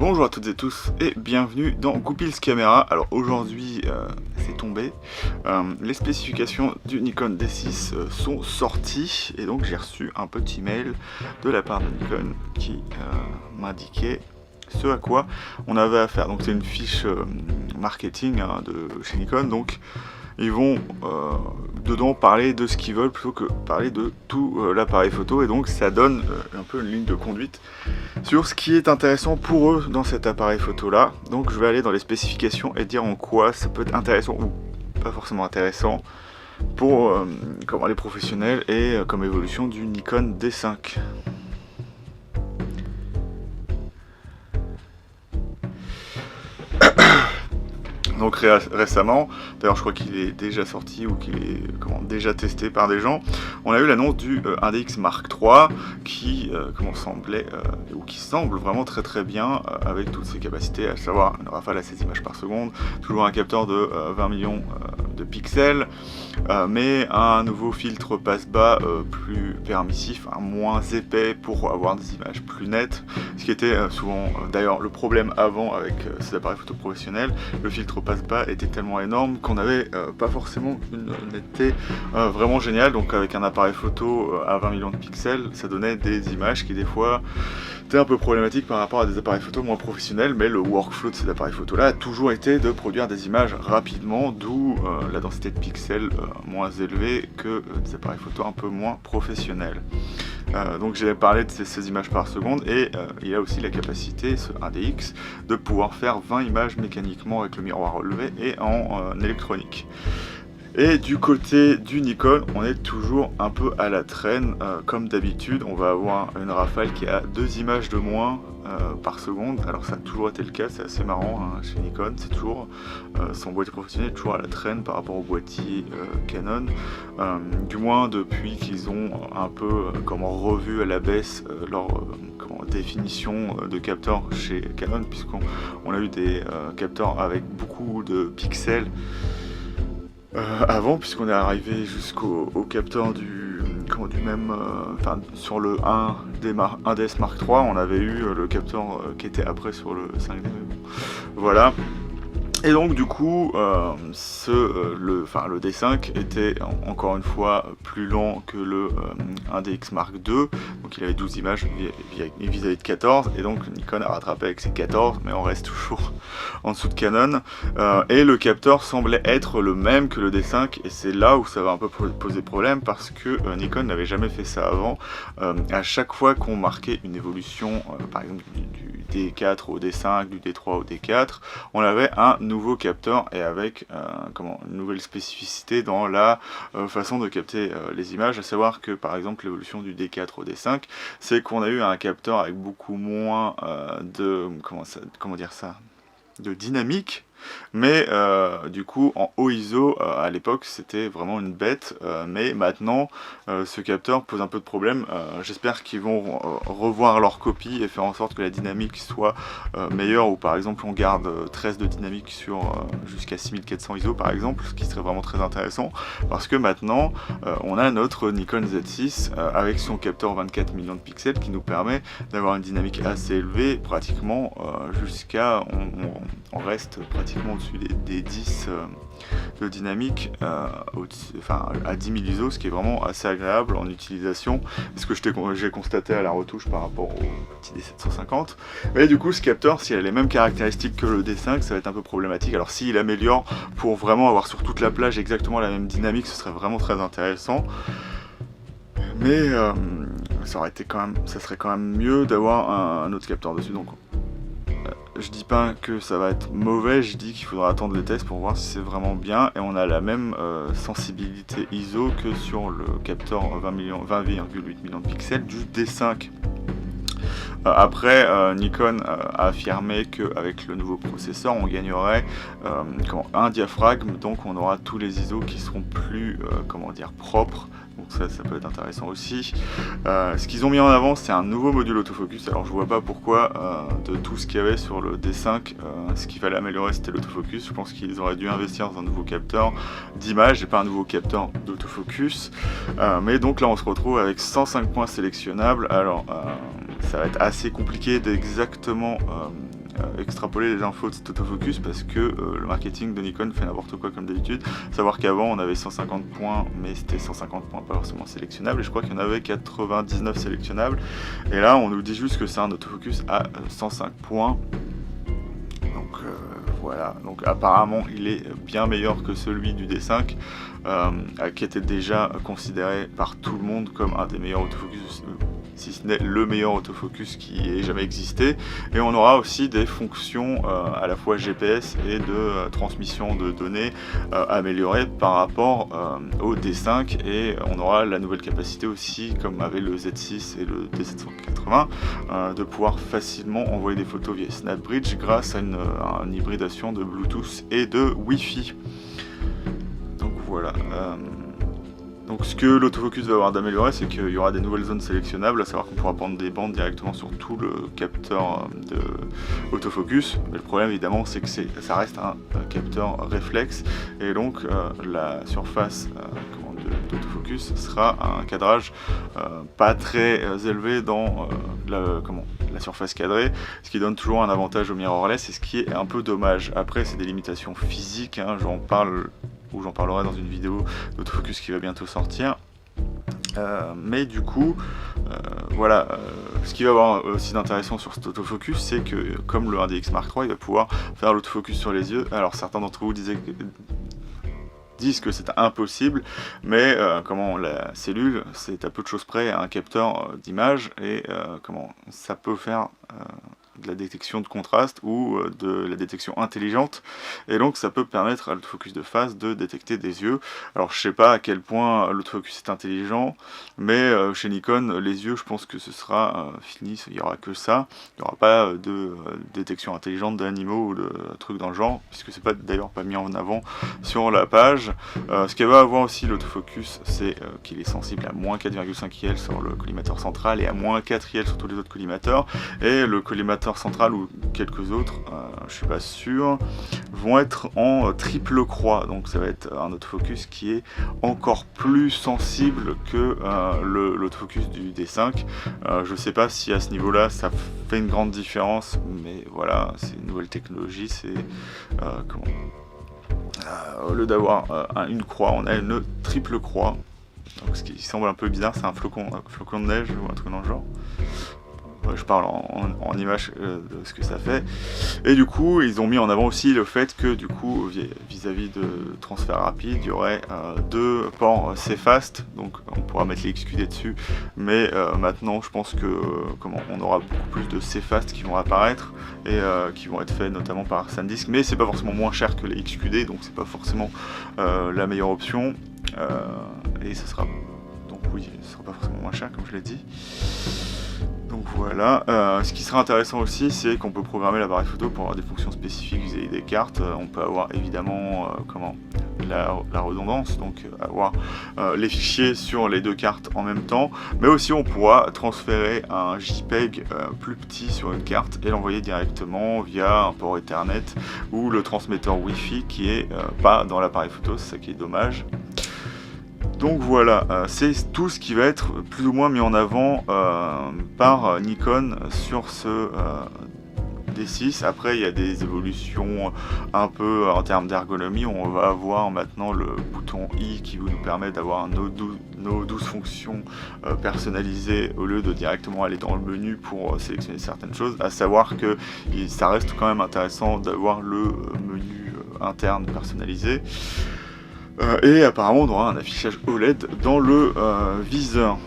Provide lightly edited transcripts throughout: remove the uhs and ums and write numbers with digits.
Bonjour à toutes et tous et bienvenue dans Goupils Caméra. Alors aujourd'hui c'est tombé, les spécifications du Nikon D6 sont sorties et donc j'ai reçu un petit mail de la part de Nikon qui m'indiquait ce à quoi on avait affaire. Donc c'est une fiche marketing de chez Nikon, donc ils vont dedans parler de ce qu'ils veulent plutôt que parler de tout l'appareil photo, et donc ça donne un peu une ligne de conduite sur ce qui est intéressant pour eux dans cet appareil photo là. Donc je vais aller dans les spécifications et dire en quoi ça peut être intéressant ou pas forcément intéressant pour les professionnels et comme évolution du Nikon D5. Donc récemment, d'ailleurs je crois qu'il est déjà sorti ou qu'il est déjà testé par des gens, on a eu l'annonce du 1DX Mark III qui semble vraiment très bien avec toutes ses capacités, à savoir une rafale à 16 images par seconde, toujours un capteur de 20 millions de pixels, mais un nouveau filtre passe-bas plus permissif, moins épais pour avoir des images plus nettes, ce qui était souvent d'ailleurs le problème avant avec ces appareils photo professionnels. Le filtre passe-bas était tellement énorme qu'on n'avait pas forcément une netteté vraiment géniale, donc avec un appareil photo à 20 millions de pixels, ça donnait des images qui des fois étaient un peu problématiques par rapport à des appareils photo moins professionnels, mais le workflow de ces appareils photo là a toujours été de produire des images rapidement, d'où la densité de pixels moins élevée que des appareils photo un peu moins professionnels. Donc j'ai parlé de ces images par seconde, et il y a aussi la capacité, ce 1DX, de pouvoir faire 20 images mécaniquement avec le miroir relevé et en électronique. Et du côté du Nikon, on est toujours un peu à la traîne, comme d'habitude. On va avoir une rafale qui a 2 images de moins par seconde. Alors ça a toujours été le cas, c'est assez marrant hein, chez Nikon, c'est toujours son boîtier professionnel est toujours à la traîne par rapport au boîtier Canon, du moins depuis qu'ils ont un peu revu à la baisse leur définition de capteurs chez Canon, puisqu'on a eu des capteurs avec beaucoup de pixels avant, puisqu'on est arrivé jusqu'au capteur sur le 1DS Mark III, on avait eu le capteur qui était après sur le 5D, mais bon, voilà. Et donc du coup, le D5 était encore une fois plus lent que le 1DX Mark II, donc il avait 12 images vis-à-vis de 14, et donc Nikon a rattrapé avec ses 14, mais on reste toujours en dessous de Canon, et le capteur semblait être le même que le D5, et c'est là où ça va un peu poser problème, parce que Nikon n'avait jamais fait ça avant. À chaque fois qu'on marquait une évolution, par exemple du D4 au D5, du D3 au D4, on avait un nouveau capteur et avec une nouvelle spécificité dans la façon de capter les images, à savoir que par exemple l'évolution du D4 au D5, c'est qu'on a eu un capteur avec beaucoup moins de dynamique, mais du coup en haut ISO à l'époque c'était vraiment une bête, mais maintenant ce capteur pose un peu de problème. J'espère qu'ils vont revoir leur copie et faire en sorte que la dynamique soit meilleure, ou par exemple on garde 13 de dynamique sur jusqu'à 6400 ISO par exemple, ce qui serait vraiment très intéressant, parce que maintenant on a notre Nikon Z6 avec son capteur 24 millions de pixels qui nous permet d'avoir une dynamique assez élevée, pratiquement jusqu'à on reste pratiquement au-dessus des 10 de dynamique à 10 000 ISO, ce qui est vraiment assez agréable en utilisation, ce que j'ai constaté à la retouche par rapport au petit D750. Mais du coup ce capteur, s'il a les mêmes caractéristiques que le D5, ça va être un peu problématique. Alors s'il améliore pour vraiment avoir sur toute la plage exactement la même dynamique, ce serait vraiment très intéressant, mais ça serait quand même mieux d'avoir un autre capteur dessus. Donc je dis pas que ça va être mauvais, je dis qu'il faudra attendre les tests pour voir si c'est vraiment bien, et on a la même sensibilité ISO que sur le capteur 20,8 millions de pixels du D5. Après, Nikon a affirmé qu'avec le nouveau processeur, on gagnerait un diaphragme, donc on aura tous les ISO qui seront plus propres. Donc ça peut être intéressant aussi. Ce qu'ils ont mis en avant, c'est un nouveau module autofocus. Alors je vois pas pourquoi de tout ce qu'il y avait sur le D5, ce qu'il fallait améliorer c'était l'autofocus. Je pense qu'ils auraient dû investir dans un nouveau capteur d'image et pas un nouveau capteur d'autofocus. Mais donc là on se retrouve avec 105 points sélectionnables. Alors ça va être assez compliqué d'exactement extrapoler les infos de cet autofocus parce que le marketing de Nikon fait n'importe quoi comme d'habitude. Savoir qu'avant on avait 150 points, mais c'était 150 points pas forcément sélectionnables, et je crois qu'il y en avait 99 sélectionnables, et là on nous dit juste que c'est un autofocus à 105 points. Donc voilà, donc apparemment il est bien meilleur que celui du D5, qui était déjà considéré par tout le monde comme un des meilleurs autofocus, si ce n'est le meilleur autofocus qui ait jamais existé. Et on aura aussi des fonctions à la fois GPS et de transmission de données améliorées par rapport au D5, et on aura la nouvelle capacité aussi, comme avait le Z6 et le D780, de pouvoir facilement envoyer des photos via SnapBridge grâce à une hybridation de Bluetooth et de Wi-Fi. Donc voilà. Donc ce que l'autofocus va avoir d'amélioré, c'est qu'il y aura des nouvelles zones sélectionnables, à savoir qu'on pourra prendre des bandes directement sur tout le capteur de autofocus. Mais le problème évidemment, c'est que ça reste un capteur réflexe, et donc la surface d'autofocus sera un cadrage pas très élevé dans la surface cadrée, ce qui donne toujours un avantage au mirrorless, et ce qui est un peu dommage. Après, c'est des limitations physiques, hein, j'en parlerai dans une vidéo d'autofocus qui va bientôt sortir. Mais du coup, voilà, ce qui va avoir aussi d'intéressant sur cet autofocus, c'est que comme le 1DX Mark III, il va pouvoir faire l'autofocus sur les yeux. Alors certains d'entre vous disent que c'est impossible, mais la cellule, c'est à peu de choses près un capteur d'image, et ça peut faire de la détection de contraste ou de la détection intelligente, et donc ça peut permettre à l'autofocus de face de détecter des yeux. Alors je sais pas à quel point l'autofocus est intelligent, mais chez Nikon, les yeux, je pense que ce sera fini, il n'y aura que ça, il n'y aura pas de détection intelligente d'animaux ou de trucs dans le genre, puisque c'est d'ailleurs pas mis en avant sur la page. Ce qu'elle va avoir aussi l'autofocus, c'est qu'il est sensible à moins 4,5 IL sur le collimateur central et à moins 4 IL sur tous les autres collimateurs, et le collimateur central ou quelques autres, je suis pas sûr, vont être en triple croix, donc ça va être un autofocus qui est encore plus sensible que l'autofocus du D5. Je sais pas si à ce niveau là ça fait une grande différence, mais voilà, c'est une nouvelle technologie, c'est au lieu d'avoir une croix, on a une triple croix, donc ce qui semble un peu bizarre, c'est un flocon de neige ou un truc dans le genre. Je parle en image de ce que ça fait. Et du coup, ils ont mis en avant aussi le fait que du coup, vis-à-vis de transfert rapide, il y aurait deux ports C-Fast, donc on pourra mettre les XQD dessus, mais maintenant je pense que on aura beaucoup plus de C-Fast qui vont apparaître, et qui vont être faits notamment par SanDisk, mais c'est pas forcément moins cher que les XQD, donc c'est pas forcément la meilleure option, et ce sera pas forcément moins cher, comme je l'ai dit. Donc voilà, ce qui sera intéressant aussi, c'est qu'on peut programmer l'appareil photo pour avoir des fonctions spécifiques vis-à-vis des cartes. On peut avoir évidemment la redondance, donc avoir les fichiers sur les deux cartes en même temps, mais aussi on pourra transférer un JPEG plus petit sur une carte et l'envoyer directement via un port Ethernet ou le transmetteur Wi-Fi qui est pas dans l'appareil photo, c'est ça qui est dommage. Donc voilà, c'est tout ce qui va être plus ou moins mis en avant par Nikon sur ce D6. Après, il y a des évolutions un peu en termes d'ergonomie. On va avoir maintenant le bouton I qui nous permet d'avoir nos 12 fonctions personnalisées au lieu de directement aller dans le menu pour sélectionner certaines choses. À savoir que ça reste quand même intéressant d'avoir le menu interne personnalisé. Et apparemment on aura un affichage OLED dans le viseur.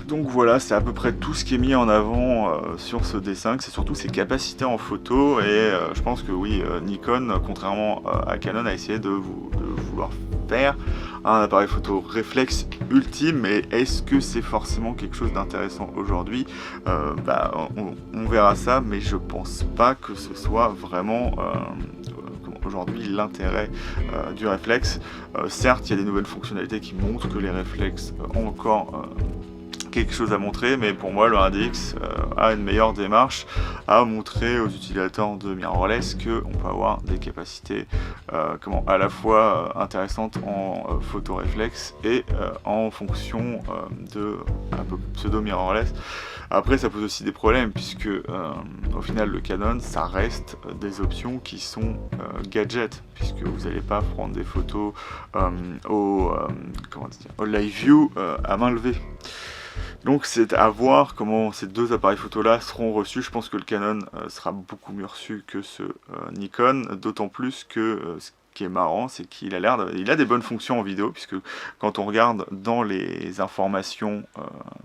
Donc voilà, c'est à peu près tout ce qui est mis en avant sur ce D5, c'est surtout ses capacités en photo, et je pense que oui, Nikon, contrairement à Canon, a essayé de vouloir faire un appareil photo réflexe ultime, mais est-ce que c'est forcément quelque chose d'intéressant aujourd'hui? On verra ça, mais je pense pas que ce soit vraiment aujourd'hui l'intérêt du réflexe. Certes, il y a des nouvelles fonctionnalités qui montrent que les réflexes ont encore quelque chose à montrer, mais pour moi le 1DX a une meilleure démarche à montrer aux utilisateurs de mirrorless qu'on peut avoir des capacités à la fois intéressantes en photo réflexe et en fonction de un peu pseudo mirrorless. Après ça pose aussi des problèmes puisque au final le Canon ça reste des options qui sont gadgets, puisque vous n'allez pas prendre des photos au live view à main levée. Donc c'est à voir comment ces deux appareils photo là seront reçus. Je pense que le Canon sera beaucoup mieux reçu que ce Nikon, d'autant plus que ce qui est marrant, c'est qu'il a des bonnes fonctions en vidéo, puisque quand on regarde dans les informations,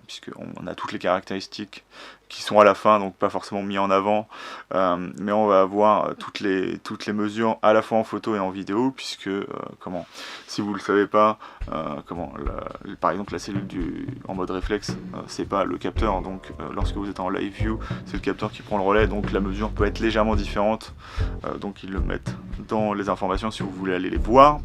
puisqu'on a toutes les caractéristiques qui sont à la fin, donc pas forcément mis en avant, mais on va avoir toutes les mesures à la fois en photo et en vidéo, puisque si vous le savez pas, par exemple la cellule en mode réflexe, c'est pas le capteur, donc lorsque vous êtes en live view, c'est le capteur qui prend le relais, donc la mesure peut être légèrement différente, donc ils le mettent dans les informations si vous voulez aller les voir.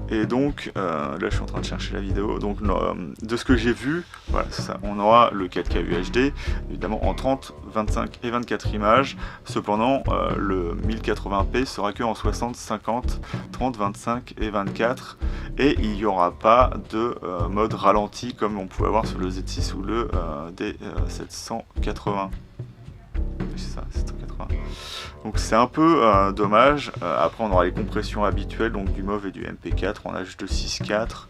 Et donc, là je suis en train de chercher la vidéo, donc de ce que j'ai vu, voilà, c'est ça, on aura le 4K UHD, évidemment en 30, 25 et 24 images, cependant le 1080p sera que en 60, 50, 30, 25 et 24, et il n'y aura pas de mode ralenti comme on pouvait avoir sur le Z6 ou le D780. C'est ça, 780. Donc c'est un peu dommage. Après on aura les compressions habituelles, donc du MOV et du MP4 en H264.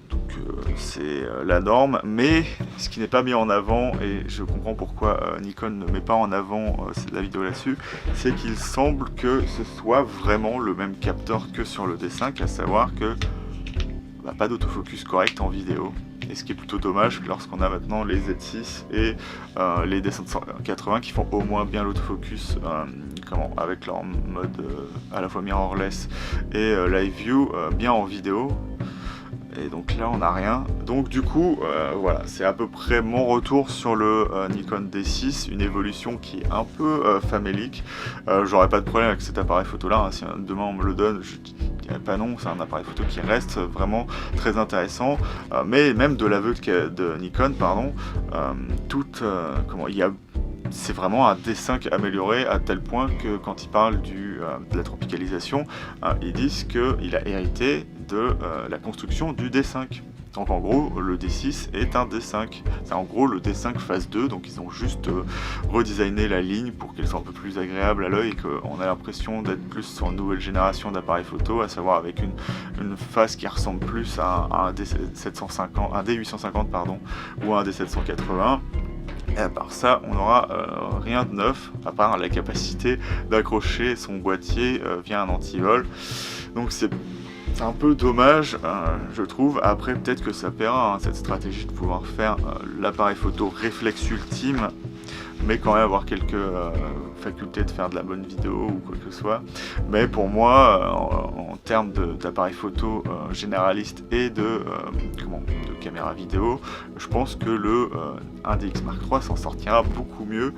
Donc c'est la norme, mais ce qui n'est pas mis en avant, et je comprends pourquoi Nikon ne met pas en avant la vidéo là-dessus, c'est qu'il semble que ce soit vraiment le même capteur que sur le D5, à savoir que pas d'autofocus correct en vidéo. Et ce qui est plutôt dommage lorsqu'on a maintenant les Z6 et les D780 qui font au moins bien l'autofocus avec leur mode à la fois mirrorless et live view bien en vidéo. Et donc là on n'a rien, donc du coup voilà, c'est à peu près mon retour sur le Nikon D6, une évolution qui est un peu famélique. J'aurais pas de problème avec cet appareil photo là, hein. Si demain on me le donne, je dirais pas non, c'est un appareil photo qui reste vraiment très intéressant, mais même de l'aveu de Nikon, pardon, c'est vraiment un D5 amélioré à tel point que quand ils parlent de la tropicalisation, ils disent qu'il a hérité de la construction du D5. Donc en gros, le D6 est un D5. C'est en gros le D5 phase 2, donc ils ont juste redesigné la ligne pour qu'elle soit un peu plus agréable à l'œil et qu'on a l'impression d'être plus sur une nouvelle génération d'appareils photo, à savoir avec une face qui ressemble plus à un D850 pardon, ou à un D780. Et à part ça, on n'aura rien de neuf, à part la capacité d'accrocher son boîtier via un antivol. Donc c'est un peu dommage, je trouve. Après, peut-être que ça paiera, hein, cette stratégie de pouvoir faire l'appareil photo réflexe ultime, mais quand même avoir quelques facultés de faire de la bonne vidéo ou quoi que ce soit. Mais pour moi, en termes d'appareil photo généraliste et de caméra vidéo, je pense que le 1DX Mark III s'en sortira beaucoup mieux.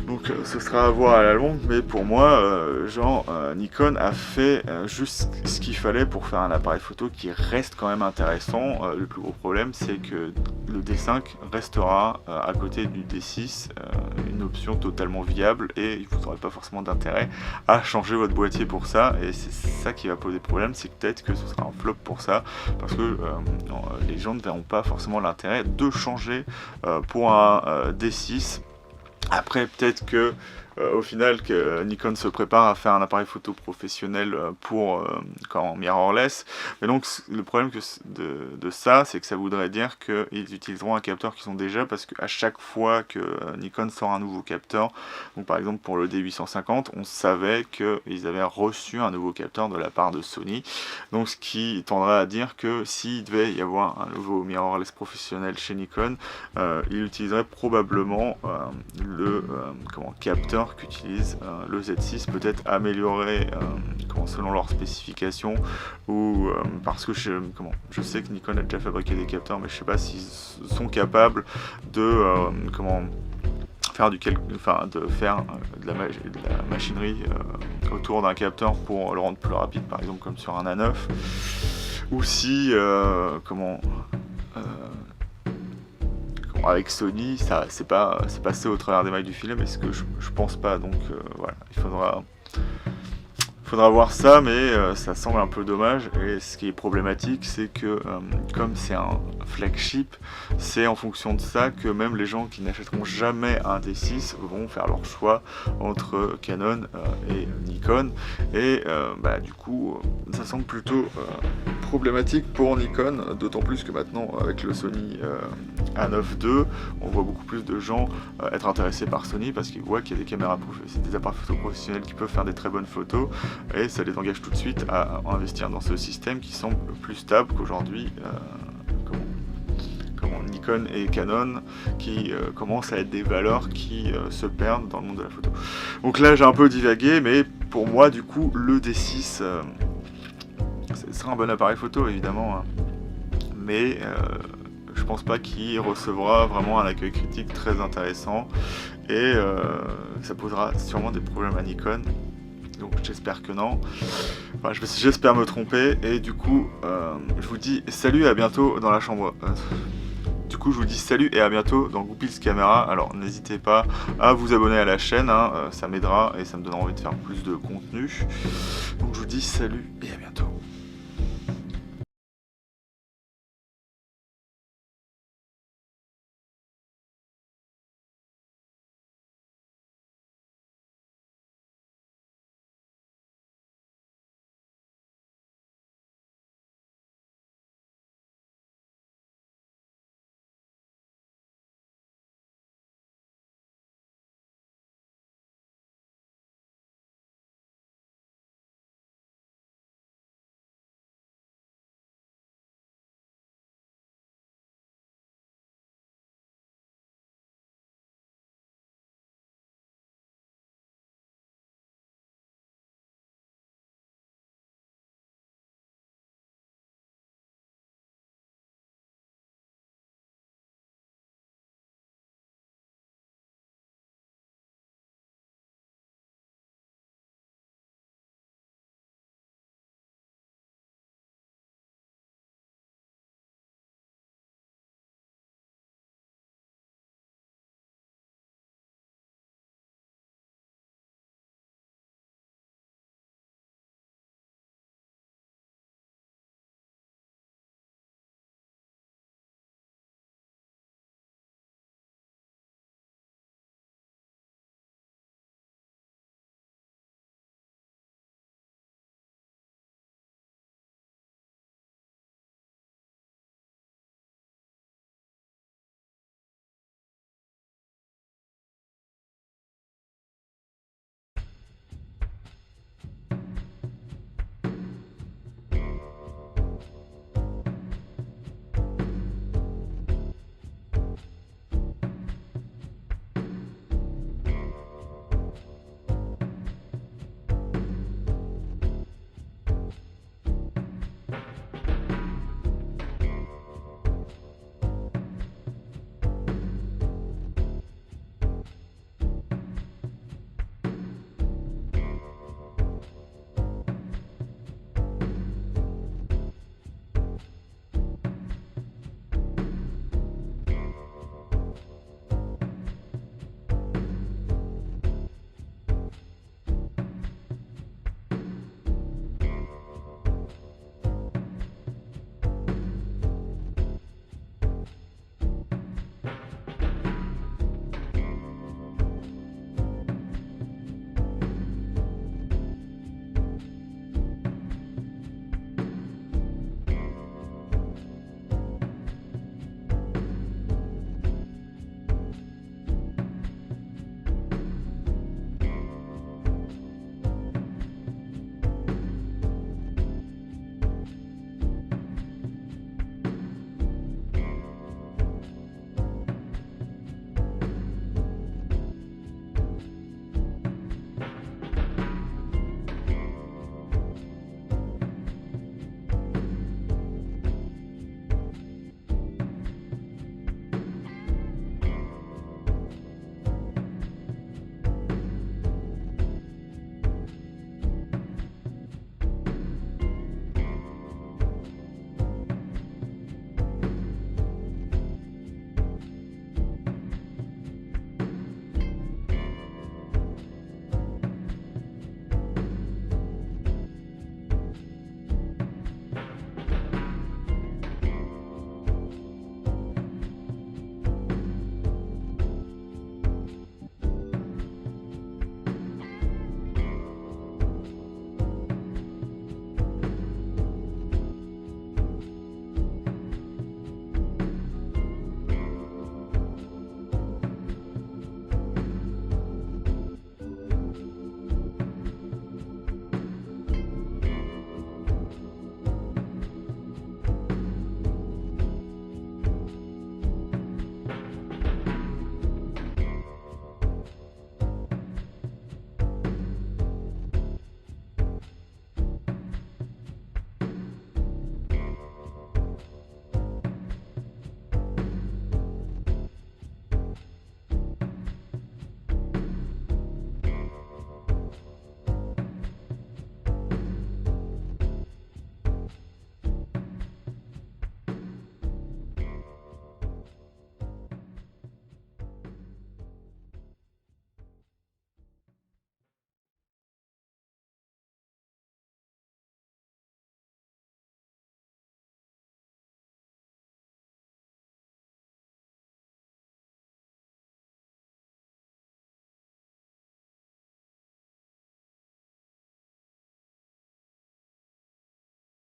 Donc ce sera à voir à la longue, mais pour moi, Nikon a fait juste ce qu'il fallait pour faire un appareil photo qui reste quand même intéressant. Le plus gros problème, c'est que le D5 restera à côté du D6 une option totalement viable, et vous n'aurez pas forcément d'intérêt à changer votre boîtier pour ça, et c'est ça qui va poser problème, c'est peut-être que ce sera un flop pour ça, parce que les gens ne verront pas forcément l'intérêt de changer pour un D6. Après, peut-être que au final que Nikon se prépare à faire un appareil photo professionnel pour en mirrorless, mais donc le problème de ça, c'est que ça voudrait dire qu'ils utiliseront un capteur qu'ils ont déjà, parce qu'à chaque fois que Nikon sort un nouveau capteur, donc par exemple pour le D850, on savait qu'ils avaient reçu un nouveau capteur de la part de Sony, donc ce qui tendrait à dire que s'il devait y avoir un nouveau mirrorless professionnel chez Nikon, il utiliserait probablement le capteur qu'utilise le Z6, peut-être amélioré selon leurs spécifications, ou parce que je sais que Nikon a déjà fabriqué des capteurs, mais je sais pas s'ils sont capables de faire de la machinerie autour d'un capteur pour le rendre plus rapide, par exemple comme sur un A9. ou si avec Sony, ça c'est passé au travers des mailles du filet, mais ce que je pense pas, donc voilà, il faudra voir ça, mais ça semble un peu dommage. Et ce qui est problématique, c'est que comme c'est un flagship, c'est en fonction de ça que même les gens qui n'achèteront jamais un D6 vont faire leur choix entre Canon et Nikon. Et du coup, ça semble plutôt problématique pour Nikon, d'autant plus que maintenant, avec le Sony A9 II, on voit beaucoup plus de gens être intéressés par Sony parce qu'ils voient qu'il y a des caméras, c'est des appareils photo professionnels qui peuvent faire des très bonnes photos, et ça les engage tout de suite à investir dans ce système qui semble plus stable qu'aujourd'hui Nikon et Canon, qui commencent à être des valeurs qui se perdent dans le monde de la photo. Donc là j'ai un peu divagué, mais pour moi du coup le D6 ce sera un bon appareil photo évidemment, hein, mais je pense pas qu'il recevra vraiment un accueil critique très intéressant, et ça posera sûrement des problèmes à Nikon. Donc j'espère que non. Enfin, j'espère me tromper, et du coup je vous dis salut et à bientôt dans la chambre. Du coup je vous dis salut et à bientôt dans Goupils Caméra. Alors n'hésitez pas à vous abonner à la chaîne, hein, ça m'aidera et ça me donnera envie de faire plus de contenu. Donc je vous dis salut et à bientôt.